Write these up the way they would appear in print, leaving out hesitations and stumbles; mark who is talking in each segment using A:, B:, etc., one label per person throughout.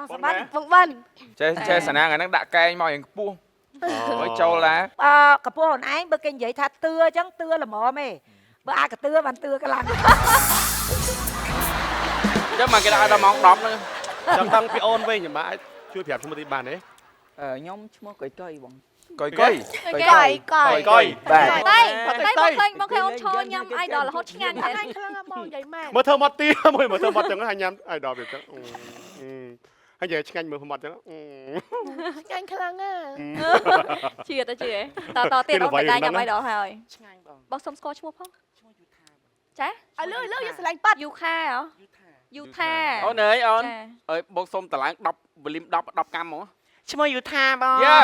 A: បងសបាន
B: បងបាន
C: ចេះសាណាថ្ងៃហ្នឹងដាក់កែងមកយ៉ាងខ្ពស់ឲ្យចូលឡា
A: កពស់ខ្លួនឯងបើគេនិយាយថាទឿអញ្ចឹងទឿល្មមទេបើអាចកទឿបានទឿកន្លង
C: ចឹងមកគេដាក់ដល់ម៉ោង10ហ្នឹង
D: ចង់តាំងពីអូនវិញចាំអាចជួយប្រាប់ឈ្មោះទីបានទេ
E: ខ្ញុំឈ្មោះកុយបង
C: កុយ
B: កុយ
E: បាទ
B: តែបងឃើញអូនឈរញ៉ាំអាយដល់រហូតឆ្ងាញ់តែខ្លាំងបងនិយាយម៉ែ
D: មើលធ្វើមកទីមួយមើលធ្វើមកចឹងហើយញ៉ាំអាយដល់វាចឹងហើយនិយាយឆ្ងាញ់មើលមកចឹង
B: ឆ្ងាញ់ខ្លាំងណាជឿទៅជឿតទៀតអូនតែញ៉ាំអាយដល់ហើយ
E: ឆ្ងាញ់បង
B: បងសុំស្គាល់ឈ្មោះផង
E: ឈ្មោះយូថាបង
B: ចាឲ្យលឺយកស្រឡាញ់ប៉ាត់យូខាហ៎
E: យូថា
B: យូថា
C: អូនអើយអូនអើយបងសុំតម្លើង10វ៉ូលីម10កម្មហ្មង
E: ឈ្មោះយូថាបង
C: យ៉ា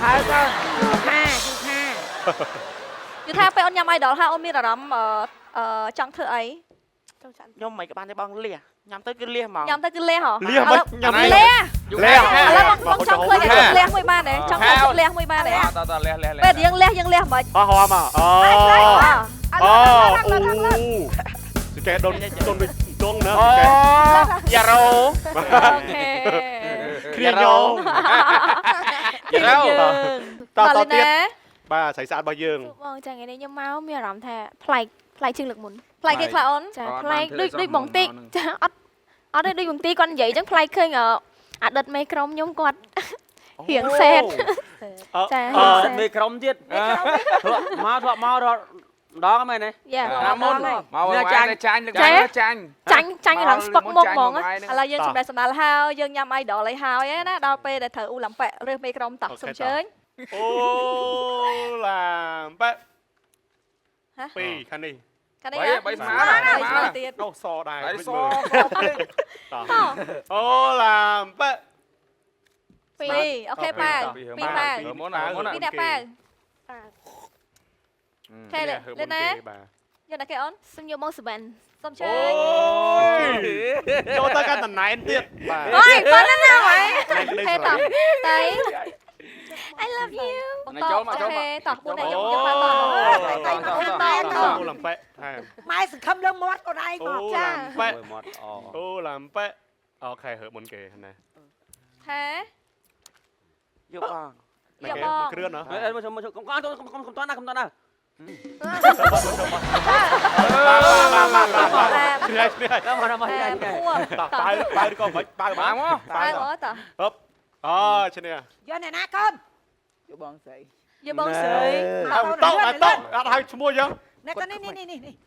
A: ថើទៅយូថា
B: យូថាពេលអូនញ៉ាំអាយដល់ហើយអូនមានអារម្មណ៍ចង់ធ្វើអី
E: ខ្ញុំមិនក៏បានទេបងលះញ៉ាំទៅគឺលះហ្មង
B: ញ៉ាំទៅគឺលះហ៎
D: លះមកញ៉ាំ
B: លះ
D: លះ
B: ឥឡូវបងចង់ឃើញអាទឹកលះមួយបានទេចង់ឃើញទឹកលះមួយបានទេ
C: តលះ
B: ពេលយើងលះមិន
D: ហោះមកអូកែដូនដងណា
E: អូយ៉ារ៉ូ
B: អូខេ
D: គ្រាញោ
C: យ៉ារ៉ូ
D: តទៀតបាទស្រីស្អាតរបស់យើង
F: បងចាថ្ងៃនេះខ្ញុំមកមានអារម្មណ៍ថាប្លែកជាងលើកមុន
B: ប្លែកគេខ្លះអូន
F: ចាប្លែកដូចបងតិចចាអត់ទេដូចបងទីគាត់និយាយអញ្ចឹងប្លែកឃើញអតីតមេក្រុមខ្ញុំគាត់រៀងសែតចា
E: មេក្រុមទៀតមកធ្លាប់មកម្ដងមែនទេ
F: យ៉ា
C: ណាមុនមកចាញ់ចាញ់
F: ចាញ់ឡើងស្ពឹកមុខហ្មង
B: ឥឡូវយើងសម្ដែងសម្ដាល់ហើយយើងញ៉ាំអាយដល់ហើយហើយណាដល់ពេលដែលត្រូវអ៊ូឡាំប៉ែរើសមេក្រុមតោះសុំជើញ
D: អូឡាំប៉ែពីខាងនេះ
B: ខាងនេះ
C: បីស្មា
B: ទៀត
D: អូសដែរ
C: ហើយស
D: អូឡាំប៉ែ
B: ពីរអូខេប៉ាពីរប៉ា
C: មុន
B: ពីរអ្នកប៉ាខេលេណាយកណាគេអូន
F: សុំយកមកសុបិន
B: សុំជើ
D: អូ
B: ញ
D: យចូលទៅកាន់តំណែងទៀតបាទ
B: អូយប៉ុណ្ណាណាហើយខេតោះតៃ
F: I love you
B: បន្តអូខេតោះ4អ្នកយកផាតោះ
D: អូឡាំប៉ែថែម
A: ម៉ែសង្ឃឹមលើមាត់ខ្លួនឯង
D: អូ
A: មក
D: ឡាំប៉ែ
E: មាត់អូ
D: អូឡាំប៉ែអូខេហើមុនគេណា
B: ខេ
E: យកបង
D: គ្រឿនហ៎
E: អេមកកុំតន់ណាកុំតន់ណា
D: គ្រឿនគ្រឿន
E: ដល់មកដល់មក
B: ពួ
D: តបើក៏មិនបើ
C: បា
D: មក
C: មក
B: បើតោះ
D: អូឈ្នះ
A: យកអ្នកណាកូន
E: យកបងស្រី
B: យកបងស្រី
D: អត់តអត់ឲ្យឈ្មោះចឹង
A: នេះក៏នេះ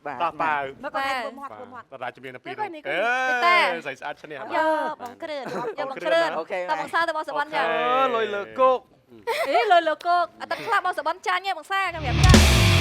E: បាទ
D: តបើ
A: មើលគាត់ធ្វើមាត់ធ្វើមាត់
D: តរាជំនាញទៅពីស្រីស្អាតឈ្នះ
B: យកបងគ្រឿនយកបងគ្រឿន
E: អូខេ
B: តបងសាទៅបងសវណ្ណចា
C: លុយលើគោក
B: អេលុយលើគោកអត់ទឹកខ្លះបងសវណ្ណចាញ់ទេបងសាខ្ញុំប្រាប់ចា